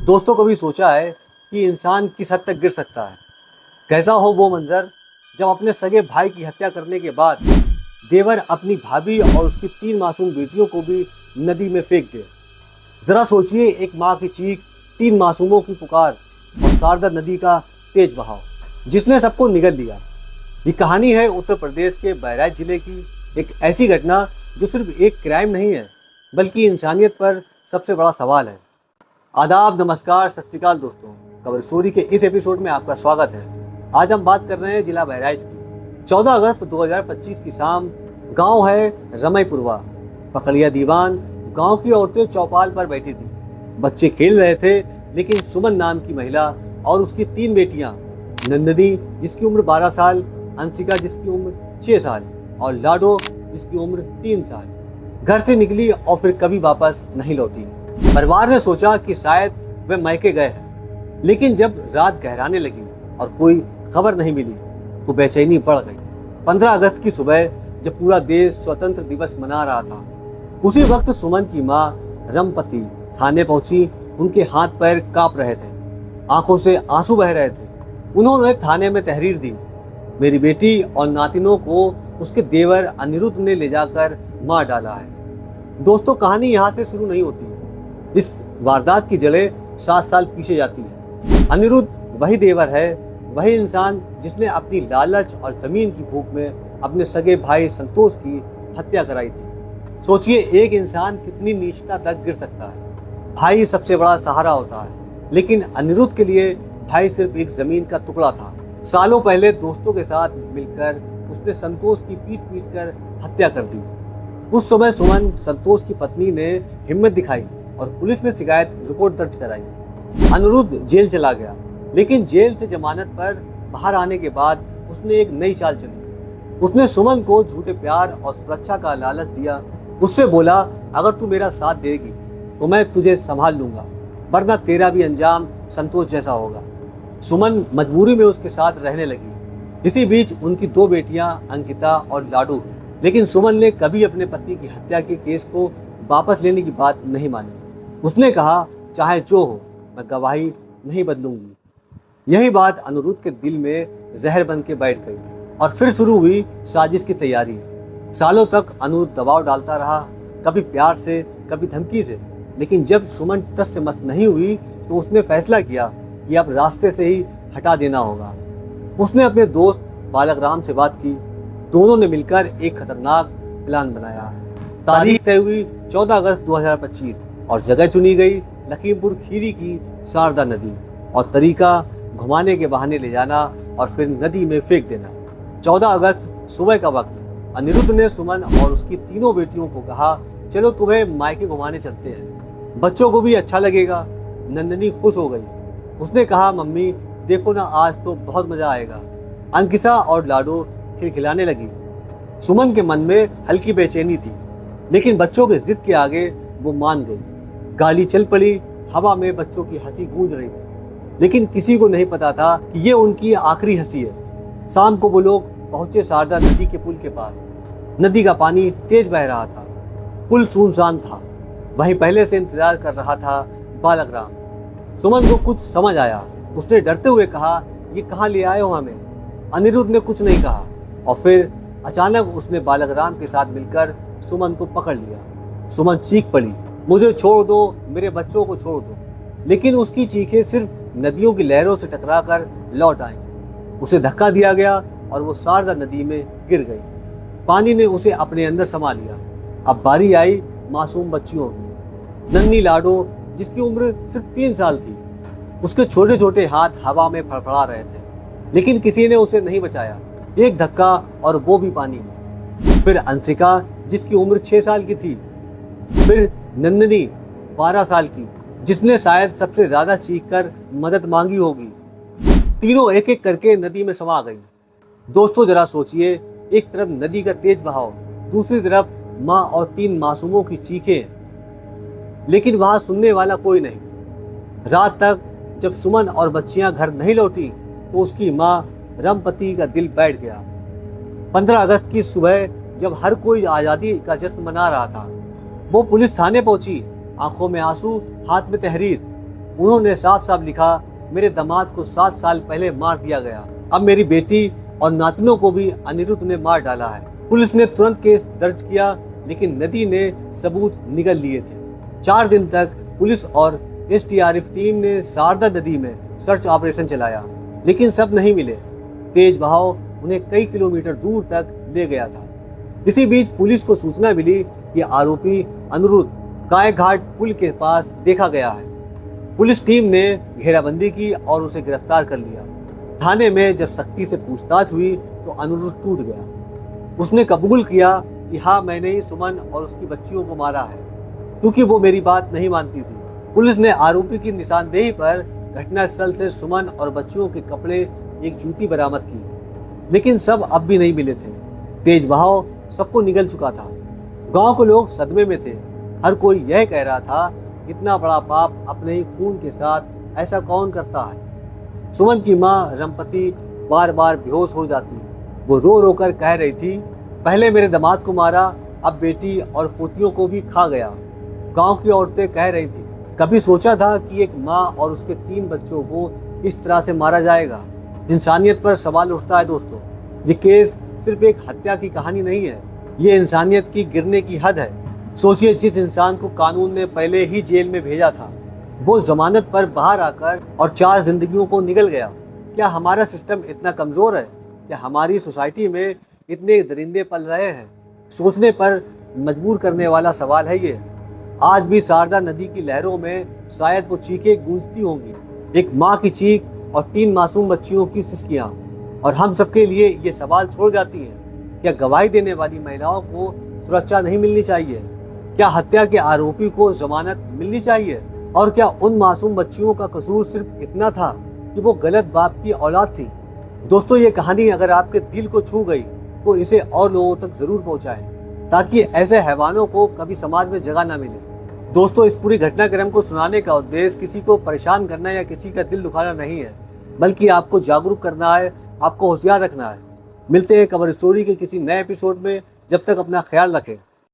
दोस्तों, कभी सोचा है कि इंसान किस हद तक गिर सकता है? कैसा हो वो मंजर जब अपने सगे भाई की हत्या करने के बाद देवर अपनी भाभी और उसकी 3 मासूम बेटियों को भी नदी में फेंक दे। जरा सोचिए, एक माँ की चीख, 3 मासूमों की पुकार और शारदा नदी का तेज बहाव जिसने सबको निगल लिया। ये कहानी है उत्तर प्रदेश के बहराइच जिले की एक ऐसी घटना जो सिर्फ एक क्राइम नहीं है बल्कि इंसानियत पर सबसे बड़ा सवाल है। आदाब, नमस्कार, सत श्री अकाल दोस्तों। खबर स्टोरी के इस एपिसोड में आपका स्वागत है। आज हम बात कर रहे हैं जिला बहराइच की। 14 अगस्त 2025 की शाम, गांव है रमईपुरवा, पकड़िया दीवान। गांव की औरतें चौपाल पर बैठी थी। बच्चे खेल रहे थे, लेकिन सुमन नाम की महिला और उसकी 3 बेटियां, नंदिनी जिसकी उम्र 12 साल, अंशिका जिसकी उम्र 6 साल और लाडो जिसकी उम्र 3 साल, घर से निकली और फिर कभी वापस नहीं लौटी। परिवार ने सोचा कि शायद वे मायके गए हैं, लेकिन जब रात गहराने लगी और कोई खबर नहीं मिली तो बेचैनी बढ़ गई। 15 अगस्त की सुबह, जब पूरा देश स्वतंत्र दिवस मना रहा था, उसी वक्त सुमन की मां रमपति थाने पहुंची। उनके हाथ पैर कांप रहे थे, आंखों से आंसू बह रहे थे। उन्होंने थाने में तहरीर दी। मेरी बेटी और नातिनों को उसके देवर अनिरुद्ध ने ले जाकर मार डाला है। दोस्तों, कहानी यहाँ से शुरू नहीं होती है। इस वारदात की जड़ें 7 साल पीछे जाती है। अनिरुद्ध वही देवर है, वही इंसान जिसने अपनी लालच और जमीन की भूख में अपने सगे भाई संतोष की हत्या कराई थी। सोचिए, एक इंसान कितनी नीचता तक गिर सकता है। भाई सबसे बड़ा सहारा होता है, लेकिन अनिरुद्ध के लिए भाई सिर्फ एक जमीन का टुकड़ा था। सालों पहले दोस्तों के साथ मिलकर उसने संतोष की पीट पीट कर हत्या कर दी। उस समय सुमन, संतोष की पत्नी, ने हिम्मत दिखाई और पुलिस में शिकायत रिपोर्ट दर्ज कराई। अनिरुद्ध जेल चला गया, लेकिन जेल से जमानत पर बाहर आने के बाद उसने एक नई चाल चली। उसने सुमन को झूठे प्यार और सुरक्षा का लालच दिया। उससे बोला, अगर तू मेरा साथ देगी तो मैं तुझे संभाल लूंगा, वरना तेरा भी अंजाम संतोष जैसा होगा। सुमन मजबूरी में उसके साथ रहने लगी। इसी बीच उनकी 2 बेटियां अंकिता और लाडू, लेकिन सुमन ने कभी अपने पति की हत्या के केस को वापस लेने की बात नहीं मानी। उसने कहा, चाहे जो हो, मैं गवाही नहीं बदलूंगी। यही बात अनिरुद्ध के दिल में जहर बन के बैठ गई और फिर शुरू हुई साजिश की तैयारी। सालों तक अनिरुद्ध दबाव डालता रहा, कभी प्यार से, कभी धमकी से। लेकिन जब सुमन टस से मस नहीं हुई तो उसने फैसला किया कि अब रास्ते से ही हटा देना होगा। उसने अपने दोस्त बालक राम से बात की। दोनों ने मिलकर एक खतरनाक प्लान बनाया। तारीख तय हुई 14 अगस्त 2025 और जगह चुनी गई लखीमपुर खीरी की शारदा नदी, और तरीका घुमाने के बहाने ले जाना और फिर नदी में फेंक देना। 14 अगस्त सुबह का वक्त, अनिरुद्ध ने सुमन और उसकी 3 बेटियों को कहा, चलो तुम्हें मायके घुमाने चलते हैं, बच्चों को भी अच्छा लगेगा। नंदिनी खुश हो गई। उसने कहा, मम्मी देखो ना, आज तो बहुत मजा आएगा। अंकिता और लाडो खिलखिलाने लगी। सुमन के मन में हल्की बेचैनी थी, लेकिन बच्चों के जिद के आगे वो मान गई। गाड़ी चल पड़ी। हवा में बच्चों की हंसी गूंज रही थी, लेकिन किसी को नहीं पता था कि ये उनकी आखिरी हंसी है। शाम को वो लोग पहुंचे शारदा नदी के पुल के पास। नदी का पानी तेज बह रहा था, पुल सुनसान था। वहीं पहले से इंतजार कर रहा था बालक राम। सुमन को कुछ समझ आया। उसने डरते हुए कहा, ये कहाँ ले आए हो हमें? अनिरुद्ध ने कुछ नहीं कहा और फिर अचानक उसने बालक राम के साथ मिलकर सुमन को पकड़ लिया। सुमन चीख पड़ी, मुझे छोड़ दो, मेरे बच्चों को छोड़ दो। लेकिन उसकी चीखें सिर्फ नदियों की लहरों से टकराकर लौट आईं। उसे धक्का दिया गया और वो शारदा नदी में गिर गई। पानी ने उसे अपने अंदर समा लिया। अब बारी आई मासूम बच्चियों की। नन्ही लाडो, जिसकी उम्र सिर्फ 3 साल थी, उसके छोटे छोटे हाथ हवा में फड़फड़ा रहे थे, लेकिन किसी ने उसे नहीं बचाया। एक धक्का और वो भी पानी में। फिर अंशिका, जिसकी उम्र 6 साल की थी। फिर नंदिनी, 12 साल की, जिसने शायद सबसे ज्यादा चीखकर मदद मांगी होगी। तीनों एक एक करके नदी में समा गई। दोस्तों, जरा सोचिए, एक तरफ नदी का तेज बहाव, दूसरी तरफ माँ और 3 मासूमों की चीखें, लेकिन वहां सुनने वाला कोई नहीं। रात तक जब सुमन और बच्चियां घर नहीं लौटी तो उसकी माँ रमपति का दिल बैठ गया। 15 अगस्त की सुबह, जब हर कोई आज़ादी का जश्न मना रहा था, वो पुलिस थाने पहुंची। आंखों में आंसू, हाथ में तहरीर। उन्होंने साफ साफ लिखा, मेरे दामाद को 7 साल पहले मार दिया गया। अब मेरी बेटी और नातिनों को भी अनिरुद्ध ने मार डाला है। पुलिस ने तुरंत केस दर्ज किया, लेकिन नदी ने सबूत निगल लिए थे। 4 दिन तक पुलिस और एसडीआरएफ टीम ने शारदा नदी में सर्च ऑपरेशन चलाया, लेकिन सब नहीं मिले। तेज बहाव उन्हें कई किलोमीटर दूर तक ले गया था। इसी बीच पुलिस को सूचना मिली कि आरोपी अनिरुद्ध गायघाट पुल के पास देखा गया है। पुलिस टीम ने घेराबंदी की और उसे गिरफ्तार कर लिया। थाने में जब सख्ती से पूछताछ हुई तो अनिरुद्ध टूट गया। उसने कबूल किया कि हाँ, मैंने ही सुमन और उसकी बच्चियों को मारा है, क्योंकि वो मेरी बात नहीं मानती थी। पुलिस ने आरोपी की निशानदेही पर घटनास्थल से सुमन और बच्चियों के कपड़े, एक जूती बरामद की, लेकिन सब अब भी नहीं मिले थे। तेज बहाव सबको निगल चुका था। गांव के लोग सदमे में थे। हर कोई यह कह रहा था, इतना बड़ा पाप अपने ही खून के साथ ऐसा कौन करता है। सुमन की मां रमपति बार बार बेहोश हो जाती। वो रो रो कर कह रही थी, पहले मेरे दामाद को मारा, अब बेटी और पोतियों को भी खा गया। गांव की औरतें कह रही थी, कभी सोचा था कि एक माँ और उसके 3 बच्चों को इस तरह से मारा जाएगा। इंसानियत पर सवाल उठता है दोस्तों। ये केस सिर्फ एक हत्या की कहानी नहीं है, ये इंसानियत की गिरने की हद है। सोचिए, जिस इंसान को कानून ने पहले ही जेल में भेजा था, वो जमानत पर बाहर आकर और 4 जिंदगियों को निगल गया। क्या हमारा सिस्टम इतना कमजोर है? क्या हमारी सोसाइटी में इतने दरिंदे पल रहे हैं? सोचने पर मजबूर करने वाला सवाल है ये। आज भी शारदा नदी की लहरों में शायद वो चीखें गूंजती होंगी, एक माँ की चीख और 3 मासूम बच्चियों की सिसकियाँ। और हम सबके लिए ये सवाल छोड़ जाती हैं, क्या गवाही देने वाली महिलाओं को सुरक्षा नहीं मिलनी चाहिए? क्या हत्या के आरोपी को जमानत मिलनी चाहिए? और क्या उन मासूम बच्चियों का कसूर सिर्फ इतना था कि वो गलत बाप की औलाद थी? दोस्तों, ये कहानी अगर आपके दिल को छू गई तो इसे और लोगों तक जरूर पहुंचाएं, ताकि ऐसे हैवानों को कभी समाज में जगह न मिले। दोस्तों, इस पूरी घटनाक्रम को सुनाने का उद्देश्य किसी को परेशान करना या किसी का दिल दुखाना नहीं है, बल्कि आपको जागरूक करना है, आपको होशियार रखना है। मिलते हैं कवर स्टोरी के किसी नए एपिसोड में। जब तक अपना ख्याल रखें।